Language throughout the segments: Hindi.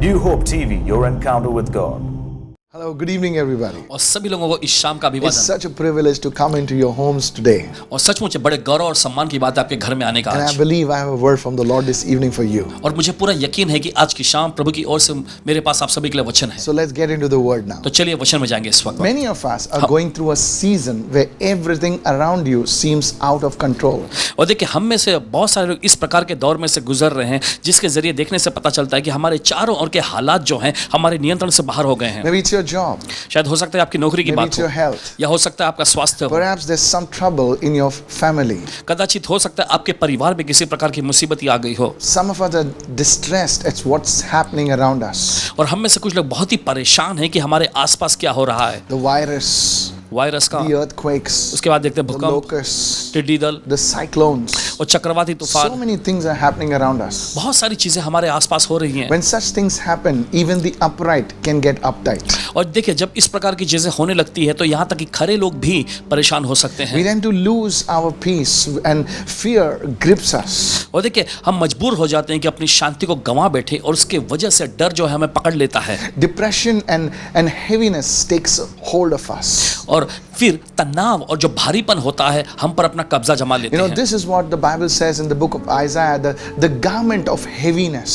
New Hope TV, your encounter with God. Hello, good evening everybody. और सभी लोगों को इस शाम का It's अभिवादन। such a privilege to come into your homes today. और सचमुच बड़े गौरव और सम्मान की बात है आपके घर में आने का And I आज। believe I have a word from the Lord this evening for you. और मुझे पूरा यकीन है कि आज की शाम प्रभु की ओर से मेरे पास आप सभी के लिए वचन है। So let's get into the word now. तो चलिए वचन में जाएंगे इस वक्त। Many of us are going through a season where everything around you seems out of control. और देखिए हम में से बहुत सारे लोग इस प्रकार के दौर में से गुजर रहे हैं जिसके जरिए देखने से पता चलता है कि हमारे चारों ओर के हालात जो हैं हमारे नियंत्रण से बाहर हो गए हैं। Maybe it's your job. शायद हो सकता है आपकी नौकरी की Maybe बात it's हो your health. या हो सकता है आपका स्वास्थ्य हो। Perhaps there's some trouble in your family. कदाचित हो सकता है आपके परिवार में किसी प्रकार की मुसीबत ही आ गई हो। Some of us are distressed at what's happening around us. और हम में से कुछ लोग बहुत ही परेशान हैं कि हमारे आसपास क्या हो रहा है। The virus, वायरस का, the earthquakes, उसके बाद देखते हैं the भूकंप, locusts, टिड्डी दल the cyclones. और चक्रवाती So तूफान। many things are happening around us. बहुत सारी चीजें हमारे आसपास हो रही हैं। When such things happen, even the upright can get uptight. और देखिए जब इस प्रकार की चीजें होने लगती है तो यहाँ तक कि खरे लोग भी परेशान हो सकते We हैं। tend to lose our peace and fear grips us. और देखिए हम मजबूर हो जाते हैं कि अपनी शांति को गंवा बैठे और उसके वजह से डर जो है हमें पकड़ लेता है। Depression and heaviness takes hold of us. और फिर तनाव और जो भारीपन होता है हम पर अपना कब्जा जमा लेते हैं। This is what the Bible says in the book of Isaiah, the garment of heaviness.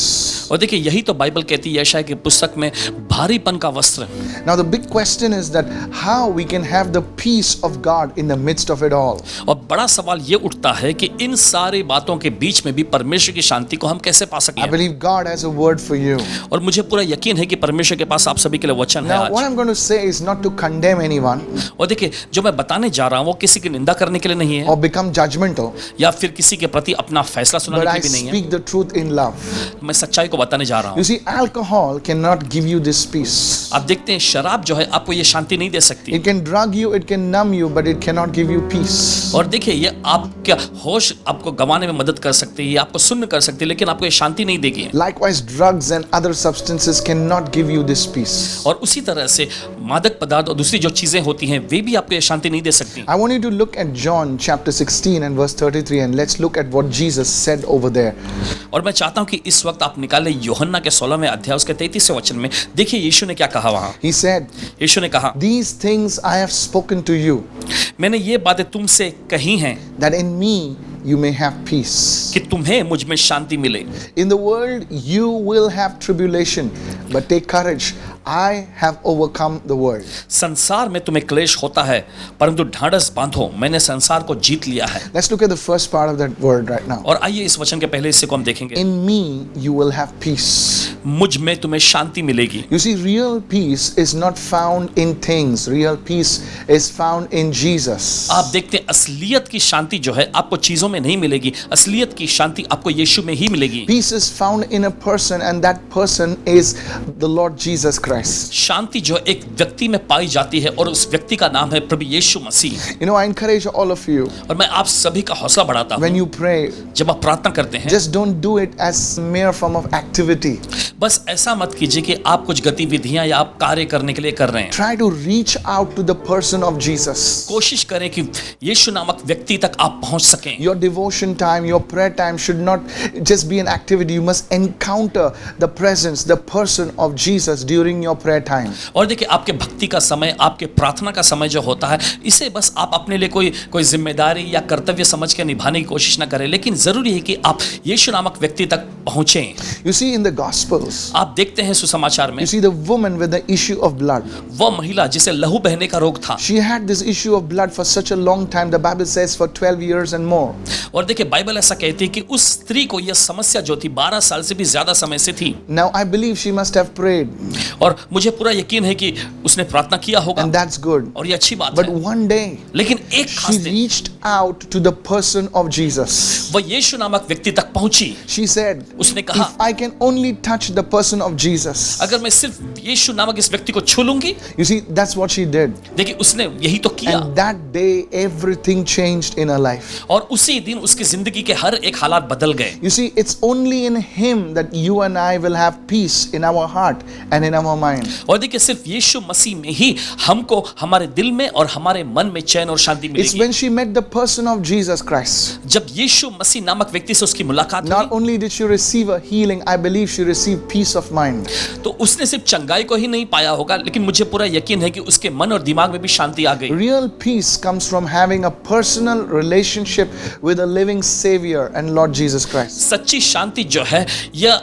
और देखिए यही तो बाइबल कहती है यशायाह की पुस्तक में भारीपन का वस्त्र। Now the big question is that how we can have the peace of God in the midst of it all. और बड़ा सवाल ये उठता है कि इन सारी बातों के बीच में भी परमेश्वर की शांति को हम कैसे पा I सकें। believe God has a word for you. और मुझे पूरा यकीन है कि परमेश्वर के पास आप सभी के लिए वचन है Now what आज। I'm going to say is not to condemn anyone और देखिए जो मैं बताने जा रहा हूँ वो किसी की निंदा करने के लिए नहीं है or become judgmental, या फिर किसी के प्रति अपना फैसला but सुनाने I के लिए भी नहीं है। speak the truth in love. मैं सच्चाई को बताने जा रहा You हूँ। see, alcohol cannot give you this peace. आप देखते हैं शराब जो है आपको ये शांति नहीं दे सकती। It can drug you, it can numb you, but it cannot give you peace. और देखिए ये आपका होश आपको गंवाने में मदद कर सकती है, आपको सुन्न कर सकती है, लेकिन आपको ये शांति नहीं देगी। Likewise, drugs and other substances cannot give you this peace. और उसी तरह से मादक पदार्थ और दूसरी जो चीजें होती हैं वे भी आपको ये शांति नहीं दे सकती। I want you to look at John chapter 16 and verse 33 and let's look at what Jesus said over there. और मैं चाहता हूं कि इस वक्त आप निकालें यूहन्ना के 16वें अध्याय उसके 33वें वचन में। देखिए यीशु ने क्या कहा वहां। He said, यीशु ने कहा "These things I have spoken to you, मैंने ये बातें तुमसे कही हैं that in me you may have peace. कि तुम्हें मुझ में शांति मिले। In the world you will have tribulation, but take courage. I have overcome the world." संसार में तुम्हें क्लेश होता है परंतु ढाढ़स बांधो, मैंने संसार को जीत लिया है। Let's look at the first part of that word right now. और आइए इस वचन के पहले हिस्से को हम देखेंगे। In me you will have peace. मुझ में तुम्हें शांति मिलेगी। You see, real peace is not found in things. Real peace is found in Jesus. आप देखते हैं असलियत की शांति जो है आपको चीजों में नहीं मिलेगी, असलियत की शांति आपको यीशु में ही मिलेगी। Peace is found in a person, and that person is the Lord Jesus Christ. शांति जो एक व्यक्ति में पाई जाती है और उस व्यक्ति का नाम है प्रभु यीशु मसीह। I encourage all of you, और मैं आप सभी का हौसला बढ़ाता when हूँ you pray, जब आप प्रार्थना करते हैं just don't do it as mere form of activity. बस ऐसा मत कीजिए कि आप कुछ गतिविधियां या आप कार्य करने के लिए कर रहे हैं। Try to reach out to the person of Jesus. कोशिश करें कि यीशु नामक व्यक्ति तक आप पहुंच सकें। Your devotion time, your prayer time should not just be an activity. You must encounter the presence, the person of Jesus during your prayer time. और देखिए आपके भक्ति का समय, आपके प्रार्थना का समय जो होता है, इसे बस आप अपने लिए कोई जिम्मेदारी या कर्तव्य समझ के निभाने की कोशिश ना करें, लेकिन जरूरी है कि आप यीशु नामक व्यक्ति तक पहुंचें। You see, in the Gospels, आप देखते हैं सुसमाचार में you see the woman with the issue of blood. वह महिला जिसे लहू बहने का रोग था, She had this issue of blood for such a long time. The Bible says for 12 years and more. और देखिए बाइबल ऐसा कहती है कि उस स्त्री को यह समस्या जो थी 12 साल से भी ज्यादा समय से थी। Now I believe she must have prayed, और मुझे पूरा यकीन है कि उसने प्रार्थना किया होगा and that's good. और ये अच्छी बात But है। one day लेकिन एक खास she दिन reached out to the person of Jesus. वह यीशु नामक व्यक्ति तक पहुंची। She said, उसने कहा "If I can only touch the person of Jesus." अगर मैं सिर्फ यीशु नामक इस व्यक्ति को छू लूंगी। You see, that's what she did. देखिए उसने यही तो किया And that day, everything changed in her life. और उसी दिन उसकी जिंदगी के हर एक हालात बदल गए। You see, it's only in Him that you and I will have peace in our heart and in our mind. और देखिए सिर्फ यीशु मसीह में ही हमको हमारे दिल में और हमारे मन में चैन और शांति It's मिलेगी। when she met the person of Jesus Christ. जब यीशु मसीह नामक व्यक्ति से उसकी मुलाकात Not हुई, only did she receive a healing, I believe she received peace of mind. तो उसने सिर्फ चंगाई को ही नहीं पाया होगा, लेकिन मुझे पूरा यकीन है कि उसके मन और दिमाग में भी शांति आ गई। Real peace comes from having a personal relationship with a living Savior and Lord Jesus Christ. सच्ची शांति जो है यह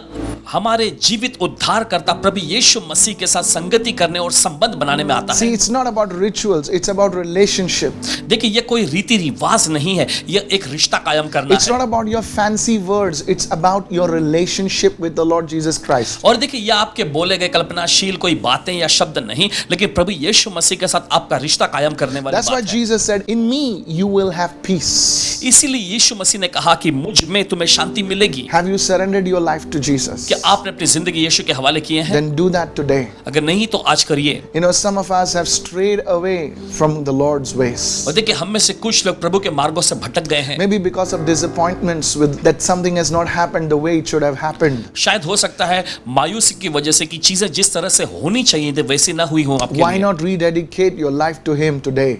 हमारे जीवित उद्धारकर्ता प्रभु यीशु मसीह के साथ संगति करने और संबंध बनाने में आता See, है। it's not about rituals, it's about relationship. देखिए, यह कोई रीति रिवाज नहीं है, यह एक रिश्ता कायम करना It's है। not about your fancy words, it's about your relationship with the Lord Jesus Christ. और देखिए, यह आपके बोले गए कल्पनाशील कोई बातें या शब्द नहीं, लेकिन प्रभु यीशु मसीह के साथ आपका रिश्ता कायम करने वाली That's why बात है। Jesus said, In me you will have peace. इसीलिए यीशु मसीह ने कहा कि मुझ में तुम्हें शांति मिलेगी। Have you surrendered your life to Jesus? क्या आपने अपनी जिंदगी यीशु के हवाले किए हैं? Then do that today. अगर नहीं तो आज करिए। You know, some of us have strayed away from the Lord's ways. और देखिए, हम में से कुछ लोग प्रभु के मार्गों से भटक गए हैं। Maybe because of disappointments with that something has not happened the way it should have happened. शायद हो सकता है मायूसी की वजह से कि चीजें जिस तरह से होनी चाहिए थी वैसी ना हुई हो आपके Why लिए। not rededicate your life to Him today?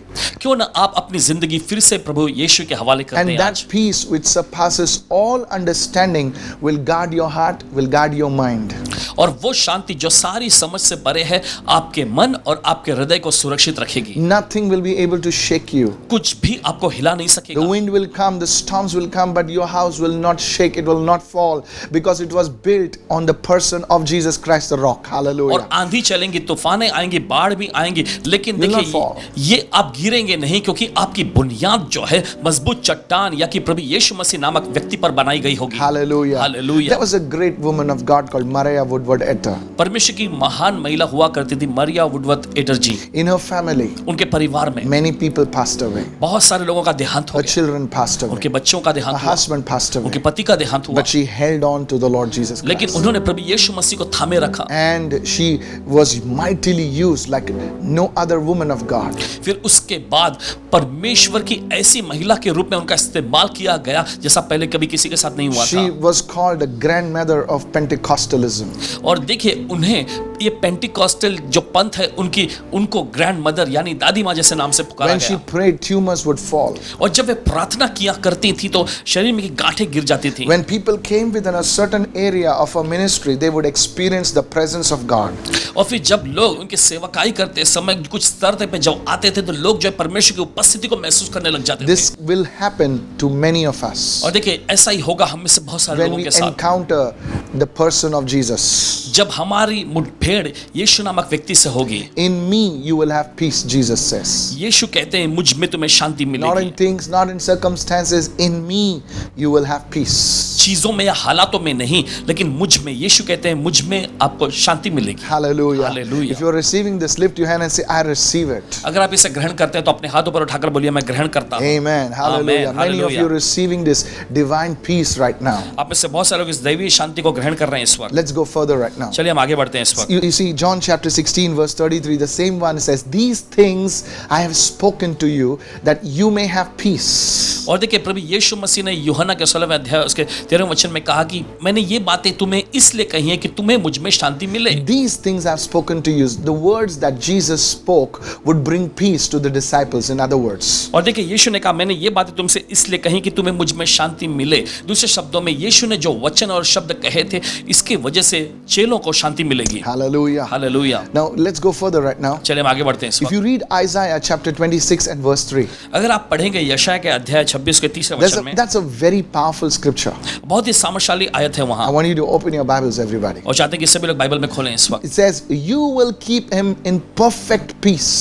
क्यों ना आप अपनी जिंदगी फिर से प्रभु यीशु के हवाले कर And दें that आज। peace which surpasses all understanding will guard your heart, will guard your mind. और वो शांति जो सारी समझ से परे है आपके मन और आपके हृदय को सुरक्षित रखेगी। Nothing will be able to shake you. कुछ भी आपको हिला नहीं The सकेगा। wind will come, the storms will come, but your house will not shake, it will not fall because it was built on the person of Jesus Christ the rock. और Hallelujah. आंधी चलेंगी, तूफानें आएंगी, बाढ़ भी आएंगी, लेकिन Will not देखिए fall. ये आप गिरेंगे नहीं, क्योंकि आपकी बुनियाद जो है मजबूत चट्टान या कि प्रभु यीशु मसीह नामक व्यक्ति पर बनाई गई होगी। Hallelujah. Hallelujah. There was a great woman of God called Maria Woodward Etter. परमेश्वर की महान महिला हुआ करती थी Maria Woodworth Etter ji. In her family, उनके परिवार में many people passed away. बहुत सारे लोगों का देहांत हो Her गया। children passed away. उनके बच्चों का Her देहांत हुआ, husband passed away. उनके पति का देहांत हुआ, But she held on to the Lord Jesus लेकिन Christ. उन्होंने प्रभु यीशु मसीह को थामे रखा। And she was mightily used like no other woman of God. फिर उसके बाद परमेश्वर की ऐसी महिला के रूप में उनका इस्तेमाल किया गया जैसा पहले कभी किसी के साथ नहीं हुआ She था। was called the grandmother of Pentecostalism. और देखिए, उन्हें ये पेंटिकॉस्टल जो पंथ है उनको ग्रैंड मदर यानी दादी माँ जैसे नाम से पुकारा When she गया। prayed, tumors would fall. और जब वे प्रार्थना किया करती थी तो शरीर में की गांठें गिर जाती थी। When people came within a certain area of a ministry, they would experience the presence of God. और फिर जब लोग उनकी सेवकाई करते समय कुछ स्तर पे जब आते थे तो लोग जो है परमेश्वर की उपस्थिति को महसूस करने लग जाते थे। This will happen to many of us और देखिए, ऐसा ही होगा हम में से बहुत सारे when लोगों we के साथ encounter the person of Jesus. जब हमारी मुठभेड़ यीशु नामक व्यक्ति से होगी। In me you will have peace, Jesus says. यीशु कहते हैं मुझ में तुम्हें शांति Not मिलेगी। in things, not in circumstances. In me you will have peace. चीजों में या हालातों में नहीं, लेकिन मुझ में, यीशु कहते हैं मुझ में आपको शांति मिलेगी। Hallelujah. Hallelujah. If you're receiving this, lift your hand and say, I receive it. अगर आप इसे ग्रहण करते हैं तो अपने हाथों पर उठाकर बोलिए, मैं ग्रहण करता हूँ। Amen. Hallelujah. Amen. Many of you Hallelujah. are receiving this divine peace right now. आप में से बहुत सारे लोग इस दैवीय शांति को ग्रहण कर रहे हैं इस वक्त। Let's go further right now. चलिए हम आगे बढ़ते हैं इस वक्त। You see, John chapter 16, verse 33, the same one says, These things I have spoken to you that you may have peace. और देखिए, प्रभु यीशु मसीह ने यूहन्ना के 16वें अध्याय उसके 13वें वचन में कहा कि मैंने ये बातें तुम्हें इसलिए कही हैं कि तुम्हें मुझ में शांति मिले। These things I have spoken to you. The words that Jesus spoke would bring peace to the disciples, in other words. और देखिए, यीशु ने कहा मैंने ये बातें तुमसे इसलिए कही कि तुम्हें मुझ में शांति मिले। दूसरे शब्दों में यीशु ने जो वचन और शब्द कहे थे इसके वजह से चेलों को शांति मिलेगी। Hallelujah. Hallelujah. Now, let's go further right now. चलिए हम आगे बढ़ते हैं इस If वक्त। you read Isaiah chapter 26 and verse 3, अगर आप पढ़ेंगे यशायाह के अध्याय 26 के 30वें वचन में, that's a very powerful scripture. बहुत ही सामर्थ्यशाली आयत है I वहां। want you to open your Bibles, everybody. और चाहते हैं कि सभी लोग बाइबल में खोलें इस वक्त। It says, You will keep him in perfect peace.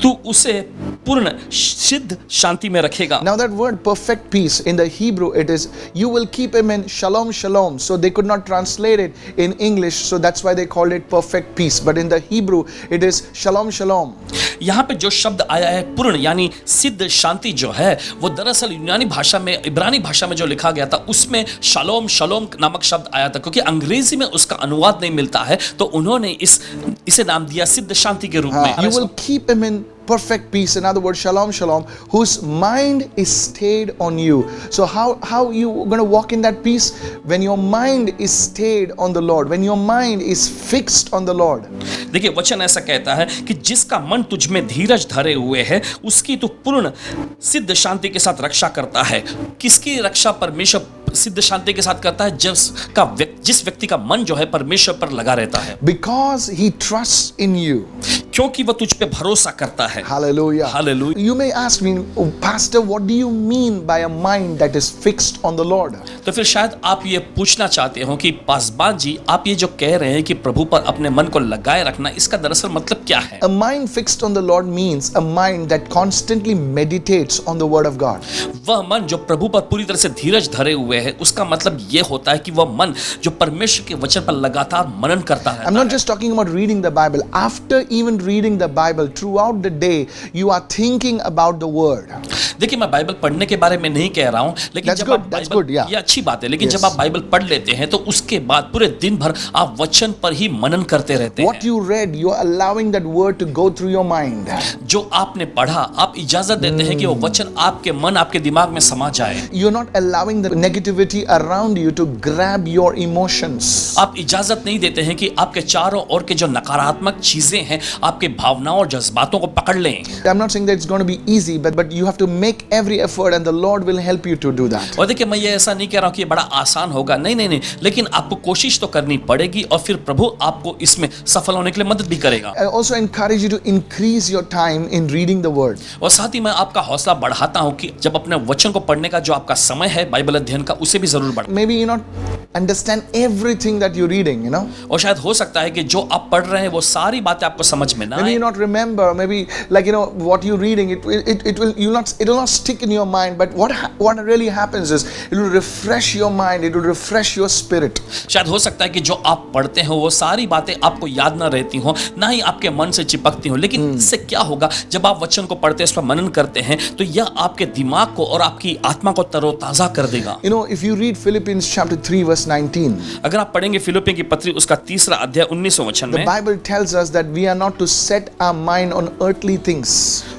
तू उसे पूर्ण सिद्ध शांति में रखेगा। Now, that word perfect peace in the Hebrew, it is, You will keep him in shalom, shalom. So they could not translate it in English, so that's why they called it perfect peace. But in the Hebrew, it is shalom, shalom. यहाँ पे जो शब्द आया है पूर्ण यानी सिद्ध शांति जो है वो दरअसल यूनानी भाषा में, इब्रानी भाषा में जो लिखा गया था उसमें शालोम शालोम नामक शब्द आया था, क्योंकि अंग्रेजी में उसका अनुवाद नहीं मिलता है तो उन्होंने इसे नाम दिया सिद्ध शांति के रूप में। You will keep him in perfect peace. In other words, shalom, shalom, whose mind is stayed on you. So how you going to walk in that peace? When your mind is stayed on the Lord, when your mind is fixed on the Lord. देखिए, वचन ऐसा कहता है कि जिसका मन तुझ में धीरज धरे हुए है उसकी तू पूर्ण सिद्ध शांति के साथ रक्षा करता है। किसकी रक्षा? परमेश्वर सिद्ध शांति के साथ करता है जिस व्यक्ति का मन जो है परमेश्वर पर लगा रहता है, because he trusts in you. क्योंकि वह तुझ पे भरोसा करता है। Hallelujah. Hallelujah. You may ask me, "Oh, Pastor, what do you mean by a mind that is fixed on the Lord?" तो फिर शायद आप ये पूछना चाहते हो कि पासवान जी, आप ये जो कह रहे हैं कि प्रभु पर अपने मन को लगाए रखना, इसका दरअसल मतलब क्या है? A mind fixed on the Lord means a mind that constantly meditates on the word of God. वह मन जो प्रभु पर पूरी तरह से धीरज धरे हुए है, उसका मतलब ये होता है कि वह मन जो परमेश्वर के वचन पर लगातार मनन करता है। I'm not just talking about reading the Bible. After even reading the Bible throughout the day, you are thinking about the word. देखिए, मैं बाइबल पढ़ने के बारे में नहीं कह रहा हूँ, लेकिन That's जब good, आप that's बाइबल, good, yeah. ये अच्छी बात है, लेकिन Yes. जब आप बाइबल पढ़ लेते हैं तो उसके बाद पूरे दिन भर आप वचन पर ही मनन करते रहते What हैं। you read, you are allowing that word to go through your mind. जो आपने पढ़ा, आप इजाजत देते हैं कि वो वचन आपके मन, आपके दिमाग में समा जाए। You're not allowing the negativity around you to grab your emotions. आप इजाजत नहीं देते हैं कि आपके चारों ओर के जो नकारात्मक चीजें हैं, आपके भावनाओं और जज्बातों को पकड़ लें। I'm not saying that it's going to be easy, but you have to make every effort and the Lord will help you to do that. और देखिए, मैं ये ऐसा नहीं कह रहा हूँ कि ये बड़ा आसान होगा, नहीं, लेकिन आपको कोशिश तो करनी पड़ेगी और फिर प्रभु आपको इसमें सफल होने के लिए मदद भी करेगा। I also encourage you to increase your time in reading the word. और साथ ही मैं आपका हौसला बढ़ाता हूँ कि जब अपने वचन को पढ़ने का जो आपका समय है बाइबल अध्ययन का, उसे भी जरूर बढ़ाएं। Maybe you not understand everything that you're reading, you know. और शायद हो सकता है कि जो आप पढ़ रहे हैं वो सारी बातें आपको समझ में ना Maybe आए। you not remember. Maybe like you know what you're reading. It will not stick in your mind. But what really happens is it will refresh your mind. It will refresh your spirit. शायद हो सकता है कि जो आप पढ़ते हो वो सारी बातें आपको याद ना रहती हो, ना ही आपके मन से चिपकती हो, लेकिन इससे क्या होगा, जब आप वचन को पढ़ते हैं, इस पर मनन करते हैं, तो यह आपके दिमाग को और आपकी आत्मा को तरोताजा कर देगा। You know, if you read Philippians chapter 3 verse 19, अगर आप पढ़ेंगे फिलिप्पियों की पत्री उसका 3 अध्याय 19 वचन the में, Bible tells us that we are not to set our mind on earthly things.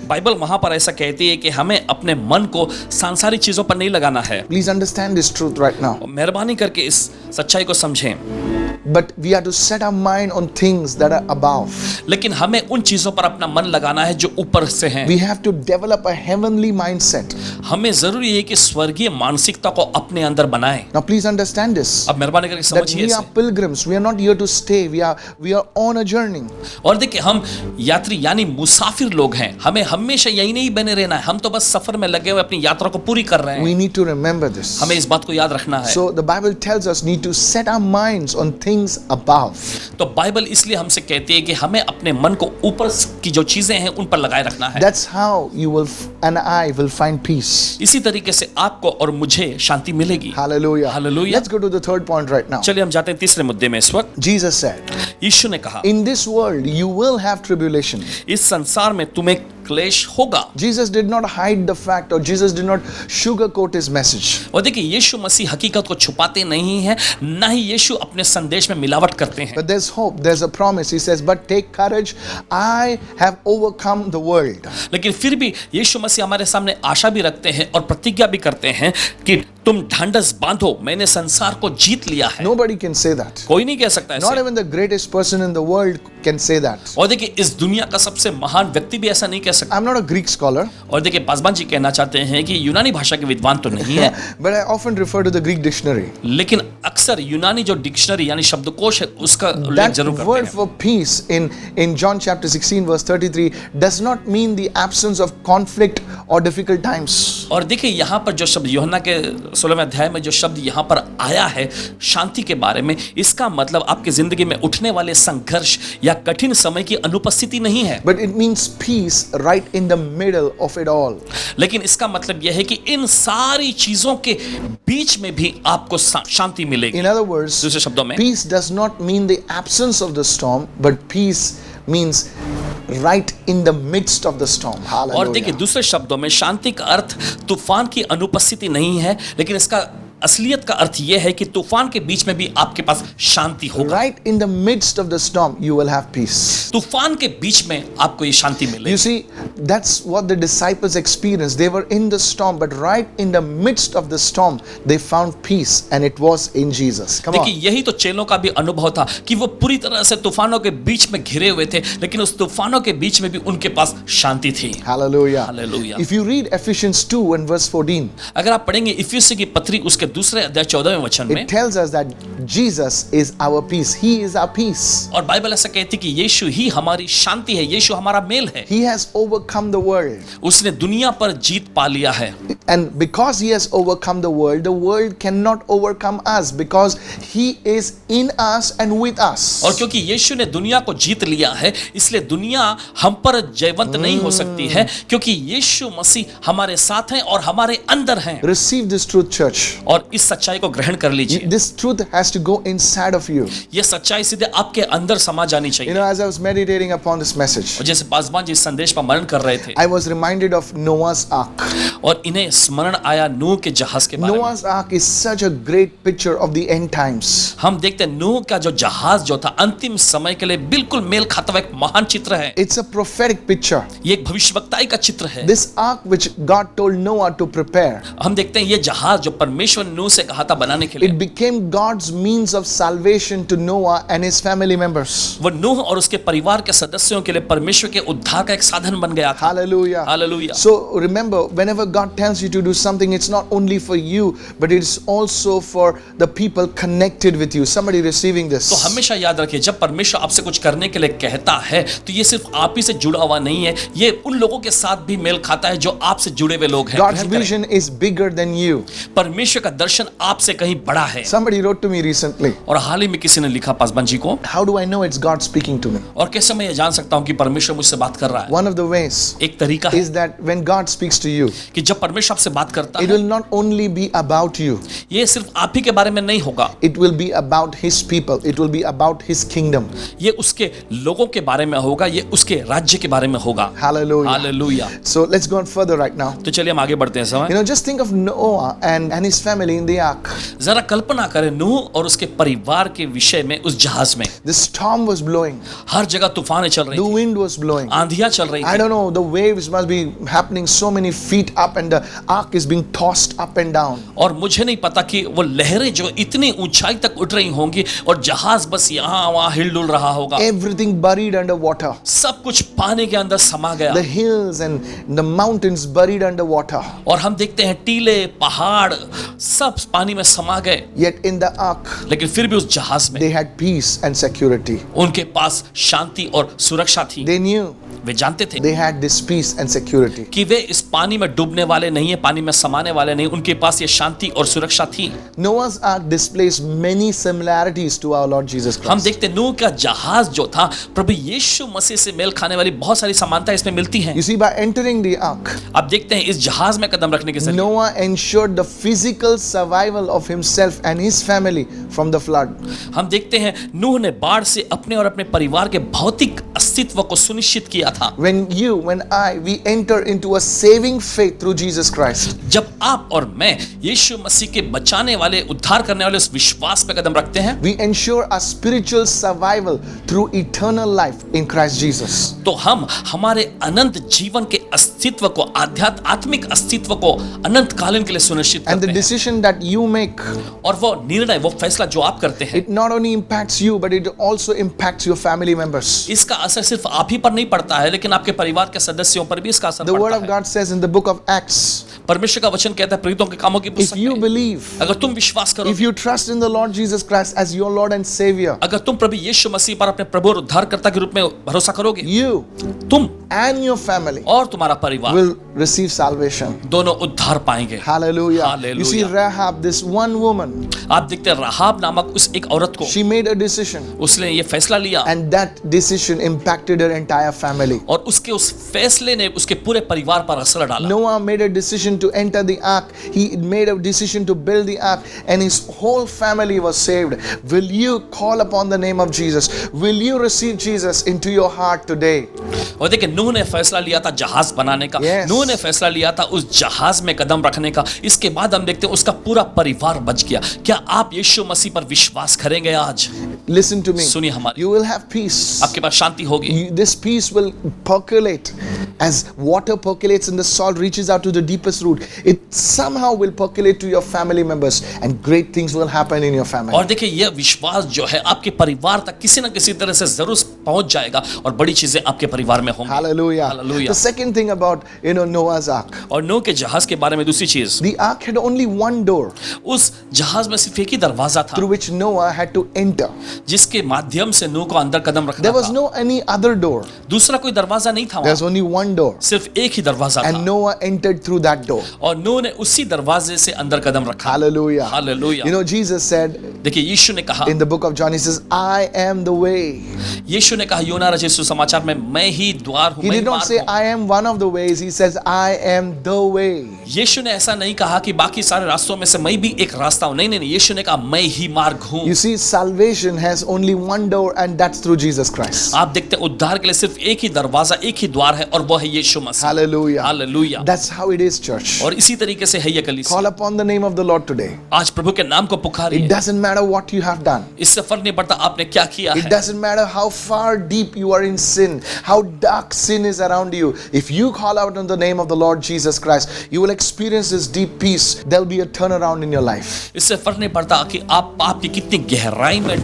Bible वहां पर ऐसा कहती है कि हमें अपने मन को सांसारिक चीजों पर नहीं लगाना है। Please understand this truth right now. मेहरबानी करके इस सच्चाई को समझें। But we are to set our mind on things that are above. लेकिन हमें उन चीजों पर अपना मन लगाना है जो ऊपर से हैं। We have to develop a heavenly mindset. हमें जरूरी है कि स्वर्गीय मानसिकता को अपने अंदर बनाएं। Now please understand this. अब मेहरबानी करके That समझिए we are इसे। pilgrims. We are not here to stay. We are on a journey. और देखिए, हम यात्री यानी मुसाफिर लोग हैं, हमें हमेशा यही नहीं बने रहना है, हम तो बस सफर में लगे हुए अपनी यात्रा को पूरी कर रहे हैं। We need to remember this. हमें इस बात को याद रखना है। So the Bible tells us need to set our minds on things above. तो बाइबल इसलिए हमसे कहती है कि हमें अपने मन को ऊपर की जो चीजें हैं उन पर लगाए रखना है। That's how you will and I will find peace. इसी तरीके से आपको और मुझे शांति मिलेगी। Hallelujah. Hallelujah. Let's go to the third point right now. चलिए हम जाते हैं तीसरे मुद्दे में इस वक्त। Jesus said, यीशु ने कहा, in this world you will have tribulation. इस संसार में तुम्हें क्लेश होगा। Jesus did not hide the fact or Jesus did not sugarcoat his message. और देखिए, यीशु मसीह हकीकत को छुपाते नहीं हैं, ना ही यीशु अपने संदेश में मिलावट करते हैं। But there's hope, there's a promise. He says, but take courage, I have overcome the world. लेकिन फिर भी यीशु मसीह हमारे सामने आशा भी रखते हैं और प्रतिज्ञा भी करते हैं कि तुम ढांढस बांधो, मैंने संसार को जीत लिया है। Nobody can say that. कोई नहीं कह सकता Not ऐसे। even the greatest person in the world can say that. और देखिए, इस दुनिया का सबसे महान व्यक्ति भी ऐसा नहीं कह सकता। I'm not a Greek scholar, और देखिए, पासवान जी कहना चाहते हैं कि यूनानी भाषा के विद्वान तो नहीं है, but I often refer to the Greek dictionary. लेकिन अक्सर यूनानी जो डिक्शनरी यानी शब्दकोश है उसका उल्लेख That जरूर करते word हैं। for peace in John chapter 16 verse 33 does not mean the absence of conflict or difficult times. और देखिए, यहाँ पर जो शब्द यूहन्ना के 16वें अध्याय में जो शब्द यहाँ पर आया है शांति के बारे में, इसका मतलब आपकी जिंदगी में उठने वाले संघर्ष या कठिन समय की अनुपस्थिति नहीं है, But it means peace right in the middle of it all. लेकिन इसका मतलब यह है कि इन सारी चीजों के बीच में भी आपको शांति मिलेगी। In other words, दूसरे शब्दों में, peace does not mean the absence of the storm, but peace means right in the midst of the storm. और देखिए, Hallelujah. दूसरे शब्दों में शांति का अर्थ तूफान की अनुपस्थिति नहीं है, लेकिन इसका असलियत का अर्थ यह है कि तूफान के बीच में भी आपके पास शांति होगा। Right in the midst of the storm, you will have peace. तूफान के बीच में आपको ये शांति You मिलेगी। see, that's what the disciples experienced. They were in the storm, but right in the midst of the storm, they found peace, and it was in Jesus. Come देखिए, on. यही तो चेलों का भी अनुभव था कि वो पूरी तरह से तूफानों के बीच में घिरे हुए थे, लेकिन उस तूफानों के बीच में भी उनके पास शांति थी। Hallelujah. Hallelujah. If you read Ephesians 2 and verse 14, अगर आप पढ़ेंगे इफिसियों की पत्री उसके दूसरे अध्याय 14वें वचन में it tells us that Jesus is our peace. He is our peace. और बाइबल ऐसा कहती कि यीशु ही हमारी शांति है, यीशु हमारा मेल है। He has overcome the world. उसने दुनिया पर जीत पा लिया है And because he has overcome the world cannot overcome us because he is in us and with us. और क्योंकि यीशु ने दुनिया को जीत लिया है, इसलिए दुनिया हम पर जयवंत नहीं हो सकती है, क्योंकि यीशु मसीह हमारे साथ हैं और हमारे अंदर हैं। Receive this truth, church. और इस सच्चाई को ग्रहण कर लीजिए। This truth has to go inside of you. ये सच्चाई सीधे आपके अंदर समा जानी You चाहिए। know, as I was meditating upon this message, और जैसे पासवान जी इस संदेश पर मनन कर रहे थे, I was reminded of Noah's Ark. और इन्हें स्मरण आया नूह के जहाज के बारे में। Noah's Ark is such a great picture of the end times. हम देखते हैं नूह का जो जहाज जो था अंतिम समय के लिए बिल्कुल मेल खाता हुआ एक महान चित्र है। It's a prophetic picture. ये एक भविष्यवक्ताई का चित्र है। This ark which God told Noah to prepare, हम देखते हैं ये जहाज जो परमेश्वर ने नूह से कहा था बनाने के लिए, it became God's means of salvation to Noah and his family members. वो नूह और उसके परिवार के सदस्यों के लिए परमेश्वर के उद्धार का एक साधन बन गया था। Hallelujah. Hallelujah. So remember, whenever God tells you to do something, it's not only for you, but it's also for the people connected with you. Somebody receiving this. तो हमेशा याद रखिए, जब परमेश्वर आपसे कुछ करने के लिए कहता है तो ये सिर्फ आप ही से जुड़ा हुआ नहीं है, ये उन लोगों के साथ भी मेल खाता है जो आपसे जुड़े हुए लोग हैं। God's ग्रहण करें। vision is bigger than you. परमेश्वर का दर्शन आपसे कहीं बड़ा है। Somebody wrote to me recently, और हाल ही में किसी ने लिखा पासवान जी को, how do I know it's God speaking to me? और कैसे मैं ये जान सकता हूँ कि परमेश्वर मुझसे बात कर रहा है? One of the ways एक तरीका है is that when God speaks to you, कि जब परमेश्वर आपसे बात करता it है, will not only be about you, ये सिर्फ आप ही के बारे में नहीं होगा, it will be about his people, it will be about his kingdom. ये उसके लोगों के बारे में होगा, ये उसके राज्य के बारे में होगा। Hallelujah. Hallelujah. So let's go on further right now. तो चलिए हम आगे बढ़ते हैं समय। You know, just think of Noah and his family in the ark. जरा कल्पना करें नूह और उसके परिवार के विषय में उस जहाज में। The storm was blowing, हर जगह तूफानें चल रही the थी, wind was blowing. आंधियां चल रही I थी, don't know, the waves must be happening so many feet up and the ark is being tossed up and down. और मुझे नहीं पता कि वो लहरें जो इतनी ऊंचाई तक उठ रही होंगी और जहाज बस यहाँ वहाँ हिलडुल रहा होगा। Everything buried under water. सब कुछ पानी के अंदर समा गया। The hills and the mountains buried under water. और हम देखते हैं टीले पहाड़ सब पानी में समा गए, Yet in the ark, लेकिन फिर भी उस जहाज में they had peace and security. उनके पास शांति और सुरक्षा थी। They knew वे जानते थे they had this peace and security. कि वे इस पानी में डूबने वाले नहीं है, पानी में समाने वाले नहीं, उनके पास ये शांति और सुरक्षा थी। Noah's ark displays many similarities to our Lord Jesus हम Christ. देखते नूह का जहाज जो था प्रभु यीशु मसीह से मेल खाने वाली बहुत सारी समानता इसमें मिलती हैं। You see, by entering the ark, आप देखते हैं इस जहाज में कदम रखने के जरिए Noah ensured the physical survival of himself and his family from the flood. हम देखते हैं नूह ने बाढ़ से अपने और अपने परिवार के भौतिक अस्तित्व को सुनिश्चित किया था। When I, we enter into a saving faith through Jesus Christ, जब आप और मैं यीशु मसीह के बचाने वाले उद्धार करने वाले उस विश्वास पे कदम रखते हैं, we ensure a spiritual survival through eternal life in Christ Jesus. तो हम हमारे अनंत जीवन के अस्तित्व को, आत्मिक अस्तित्व को अनंत कालीन के लिए सुनिश्चित And the करते हैं। decision that you make, और वो निर्णय, वो फैसला जो आप करते हैं, it not only impacts you, but it also impacts your family members. इसका असर सिर्फ आप ही पर नहीं पड़ता है, लेकिन आपके परिवार के सदस्यों पर भी इसका असर The word पड़ता of है। God says in the book of Acts, परमेश्वर का वचन कहता है प्रेरितों के कामों की if पुस्तक you में, believe, अगर तुम विश्वास करो, if you trust in the Lord Jesus Christ as your Lord and Savior, अगर तुम प्रभु यीशु मसीह पर अपने प्रभु और उद्धारकर्ता के रूप में भरोसा करोगे, you तुम and your family और तुम्हारा परिवार will receive salvation. दोनों उद्धार पाएंगे। Hallelujah. Hallelujah. You see, Rahab, this one woman, आप देखते हैं राहाब नामक उस एक औरत को, she made a decision, उसने ये फैसला लिया and that decision impacted her entire family. और उसके उस फैसले ने उसके पूरे परिवार पर असर डाला। Noah made a decision to enter the ark. He made a decision to build the ark, and his whole family was saved. Will you call upon the name of Jesus? Will you receive Jesus into your heart today? और देखिए नूह ने फैसला लिया था जहाज बनाने का, Yes. नूह ने फैसला लिया था उस जहाज में कदम रखने का। इसके बाद हम देखते हैं उसका पूरा परिवार बच गया। क्या आप यीशु मसीह पर विश्वास करेंगे आज? Listen to me. सुनिए हमारी, You will have peace. आपके पास शांति होगी। This peace will percolate as water percolates and the salt reaches out to the deepest root. It somehow will percolate to your family members and great things will happen in your family. और देखिए यह विश्वास जो है आपके परिवार तक किसी न किसी तरह से जरूर पहुंच जाएगा और बड़ी चीजें आपके परिवार में होंगी। Hallelujah. Hallelujah. The second thing about Noah's ark. और नूह के जहाज के बारे में दूसरी चीज, The ark had only one door उस जहाज में सिर्फ एक ही दरवाजा था through which Noah had to enter. जिसके माध्यम से नूह को अंदर कदम रखना There was था। no any other door. दूसरा कोई दरवाजा नहीं था There's वहां, only one door. सिर्फ एक ही दरवाजा And था Noah entered through that door. और नूह ने उसी दरवाजे से अंदर कदम रखा। Hallelujah. हालेलुया। Jesus said देखिए यीशु ने कहा, in the book of John, he says, I am the way. यीशु ने कहा यूहन्ना रचित सुसमाचार में, मैं ही द्वार हूं, He मैं did ही not मार्ग say, हूं। I am one of the ways. He says, I am the way. यीशु ने ऐसा नहीं कहा कि बाकी सारे रास्तों में से मैं भी एक रास्ता हूं। नहीं नहीं नहीं, यीशु ने कहा मैं ही मार्ग हूं। You see, salvation has only one door, and that's through Jesus Christ. आप देखते हैं उद्धार के लिए सिर्फ एक ही दरवाजा, एक ही द्वार है और वो है यीशु मसीह। Hallelujah. Hallelujah. That's how it is, church. और इसी तरीके से है ये कलीसिया। Call upon the name of the Lord today. आज प्रभु के नाम को पुकारिए। It doesn't matter what you have done. इससे फर्क नहीं पड़ता आपने क्या किया It है। doesn't matter how far deep you are in sin, how dark sin is around you. If you call out on the name of the Lord Jesus Christ, you will experience this deep peace. There'll be a turnaround in your life. इससे फर्क नहीं पड़ता कि आप पाप की कितनी गहराई में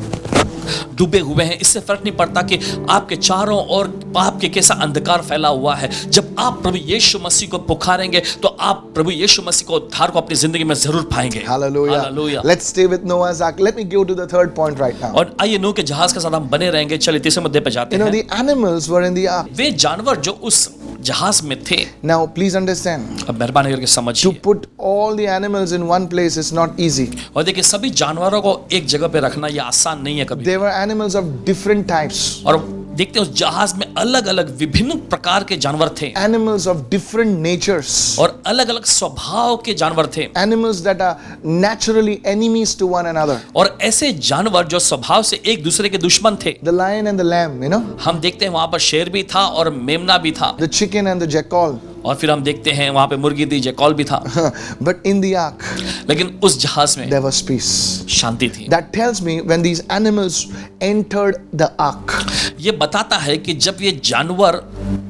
डूबे हुए हैं। इससे फर्क नहीं पड़ता कि आपके चारों ओर पाप के कैसा अंधकार फैला हुआ है। जब आप प्रभु यीशु मसीह को पुकारेंगे तो आप प्रभु यीशु मसीह को उद्धार को अपनी जिंदगी में जरूर पाएंगे। Hallelujah. Hallelujah. Let's stay with Noah's ark. Let me go to the third point right now. और आइए नूह के जहाज के साथ हम बने रहेंगे। चलिए तीसरे मुद्दे पे जाते हैं। The animals were in the ark. वे जानवर जो उस जहाज में थे, Now, please understand, अब मेहरबानी करके to समझिए। put all the animals in one place is not easy. और देखिए सभी जानवरों को एक जगह पे रखना ये आसान नहीं है कभी। There were animals of different types, और देखते हैं उस जहाज में अलग अलग विभिन्न प्रकार के जानवर थे animals of different natures, और अलग अलग स्वभाव के जानवर थे animals that are naturally enemies to one another. और ऐसे जानवर जो स्वभाव से एक दूसरे के दुश्मन थे। The lion and the lamb, हम देखते हैं वहां पर शेर भी था और मेमना भी था, the chicken and the jackal. और फिर हम देखते हैं वहां पे मुर्गी थी, जैकॉल भी था। But in the ark, लेकिन उस जहाज में there was peace. शांति थी। That tells me when these animals entered the ark, ये बताता है कि जब ये जानवर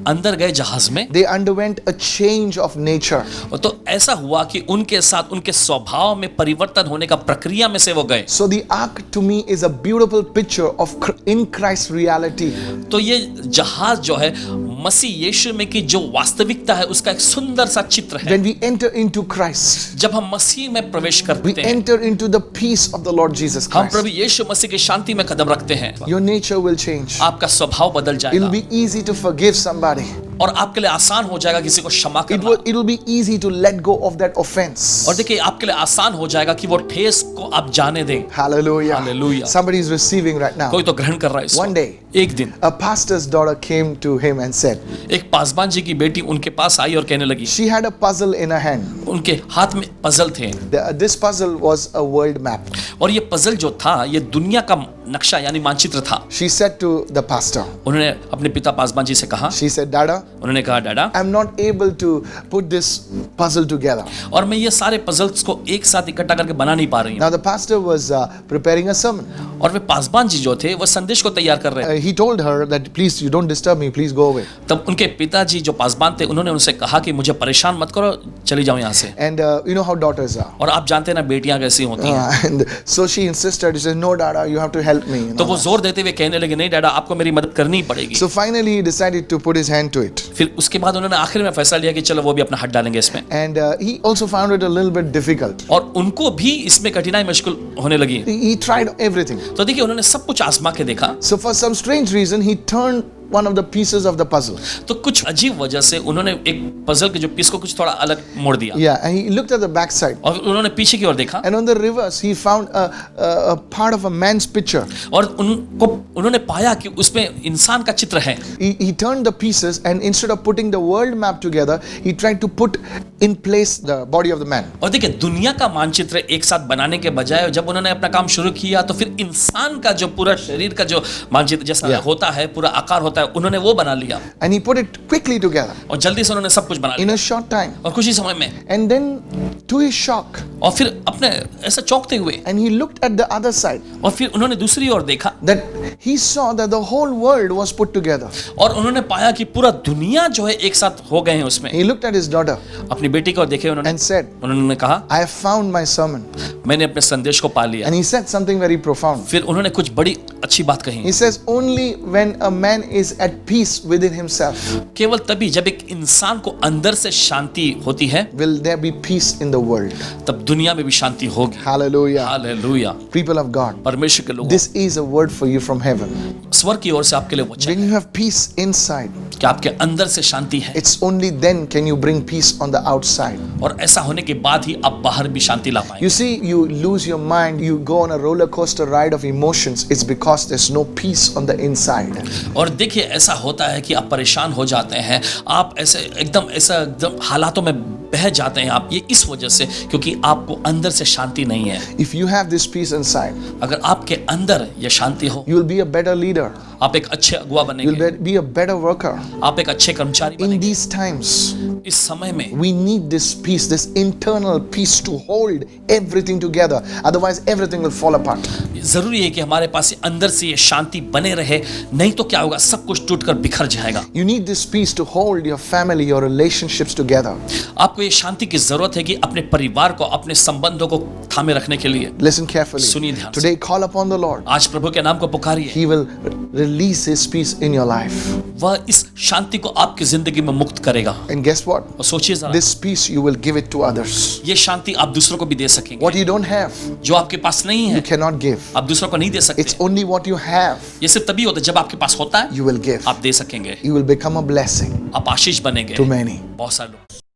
अंदर गए जहाज में they underwent a change of nature. तो ऐसा हुआ कि उनके साथ उनके स्वभाव में परिवर्तन होने का प्रक्रिया में से वो गए। So the ark to me is a beautiful picture of in Christ reality. तो ये जहाज जो है मसीह यीशु में की जो वास्तविकता है उसका एक सुंदर सा चित्र है। When we enter into Christ, जब हम मसीह में प्रवेश we करते हैं, enter into the peace of the Lord Jesus हम Christ. प्रभु यीशु मसीह की शांति में कदम रखते हैं, Your nature will change. आपका स्वभाव बदल It'll जाएगा be easy to forgive somebody. और आपके लिए आसान हो जाएगा किसी को क्षमा करना। It'll be easy to let go of that offense. और देखिए आपके लिए आसान हो जाएगा कि वो ठेस को आप जाने दें। Hallelujah. Hallelujah. Somebody is receiving right now. कोई तो ग्रहण कर रहा है इसको। One day, एक दिन a pastor's daughter came to him and said, एक पासवान जी की बेटी उनके पास आई और कहने लगी, she had a puzzle in her hand. उनके हाथ में पजल थे This puzzle was a world map. और ये पजल जो था ये दुनिया का नक्शा यानी मानचित्र था। She said to the pastor, उन्होंने अपने पिता पासवान जी से कहा, she said, Dada, उन्होंने कहा डाडा, I'm not able to put this puzzle together. और मैं ये सारे पजल्स को एक साथ इकट्ठा करके बना नहीं पा रही हूँ। Now the pastor was preparing a sermon. और वे पासवान जी जो थे वो संदेश को तैयार कर रहे थे। He told her that please you don't disturb me, please go away. तब उनके पिताजी जो पासवान थे उन्होंने उनसे कहा कि मुझे परेशान मत करो, चली जाओ यहाँ से। And you know how daughters are. और आप जानते हैं ना बेटियां कैसी होती हैं। And so she insisted. She said, no, Dada, you have to help me. तो वो जोर देते हुए कहने लगे, नहीं डाडा आपको मेरी मदद करनी ही पड़ेगी। So finally he decided to put his hand to it. फिर उसके बाद उन्होंने आखिर में फैसला लिया कि चलो वो भी अपना हाथ डालेंगे इसमें। And he also found it a little bit difficult. और उनको भी इसमें कठिनाई मुश्किल होने लगी। He tried everything. तो देखिए उन्होंने सब कुछ आजमा के देखा। So for some strange reason, he turned one of the pieces of the puzzle. तो कुछ अजीब वजह से उन्होंने एक पजल के जो पीस को कुछ थोड़ा अलग मोड़ दिया। Yeah, and he looked at the back side. और उन्होंने पीछे की ओर देखा And on the reverse, he found a part of a man's picture. और उन्होंने पाया कि उसमें इंसान का चित्र है। He turned the pieces, and instead of putting the world map together, he tried to put in place the body of the man. और देखिए दुनिया का मानचित्र एक साथ बनाने के बजाय जब उन्होंने अपना काम शुरू किया तो फिर इंसान का जो पूरा शरीर का जो मानचित्र जैसा होता है, पूरा आकार होता है, उन्होंने वो बना लिया। And he put it quickly together और जल्दी से उन्होंने सब कुछ बना in लिया a short time. और कुछ ही समय में। And then, to his shock, और फिर अपने ऐसा चौंकते हुए and he looked at the other side, और फिर उन्होंने दूसरी ओर देखा that he saw that the whole world was put together. और उन्होंने पाया कि पूरा दुनिया जो है एक साथ हो गए हैं उसमें। He looked at his daughter अपनी बेटी को देखे उन्होंने and said, उन्होंने कहा I have found my sermon. मैंने अपने संदेश को पा लिया। And he said something very profound. फिर उन्होंने कुछ बड़ी अच्छी बात कही। He says, only when a man is at peace within himself केवल तभी जब एक इंसान को अंदर से शांति होती है will there be peace in the world. तब दुनिया में भी शांति होगी। Hallelujah. Hallelujah. People of God, परमेश्वर के लोगों, this is a word for you from heaven. स्वर्ग की ओर से आपके लिए वचन When you have peace inside, कि आपके अंदर से शांति है it's only then can you bring peace on the outside. और ऐसा होने के बाद ही आप बाहर भी शांति ला पाएंगे। You see, you lose your mind, you go on a roller coaster ride of emotions. It's because there's no peace on the inside. और देखिए ऐसा होता है कि आप परेशान हो जाते हैं, आप ऐसे एकदम हालातों में बह जाते हैं आप, ये इस वजह से क्योंकि आपको अंदर से शांति नहीं है। If you have this peace inside, अगर आपके अंदर ये शांति हो, you will be a better leader. आप एक अच्छे अगुआ You बनेंगे, will be a better worker. आप एक अच्छे कर्मचारी In बनेंगे। these times, इस समय में we need this peace, this internal peace to hold everything together. Otherwise, everything will fall apart. जरूरी है कि हमारे पास अंदर से ये शांति बने रहे, नहीं तो क्या होगा, सब कुछ टूटकर बिखर जाएगा। You need this peace to hold your family, your relationships together. आपको ये शांति की जरूरत है कि अपने परिवार को, अपने संबंधों को थामे रखने के लिए। Listen carefully. सुनिए ध्यान से। Today, call upon the Lord. आज प्रभु के नाम को पुकारिए, He will release His peace in your life. वह इस शांति को आपकी जिंदगी में मुक्त करेगा। And guess what? और सोचिए जरा, This peace you will give it to others. ये शांति आप दूसरों को भी दे सकेंगे। What you don't have, जो आपके पास नहीं you है, cannot give. आप दूसरों को नहीं दे सकते। It's only what you have ये सिर्फ तभी होता है जब आपके पास होता है, you will give. आप दे सकेंगे, You will become a blessing आप आशीष बनेंगे to many. बहुत सारे लोग।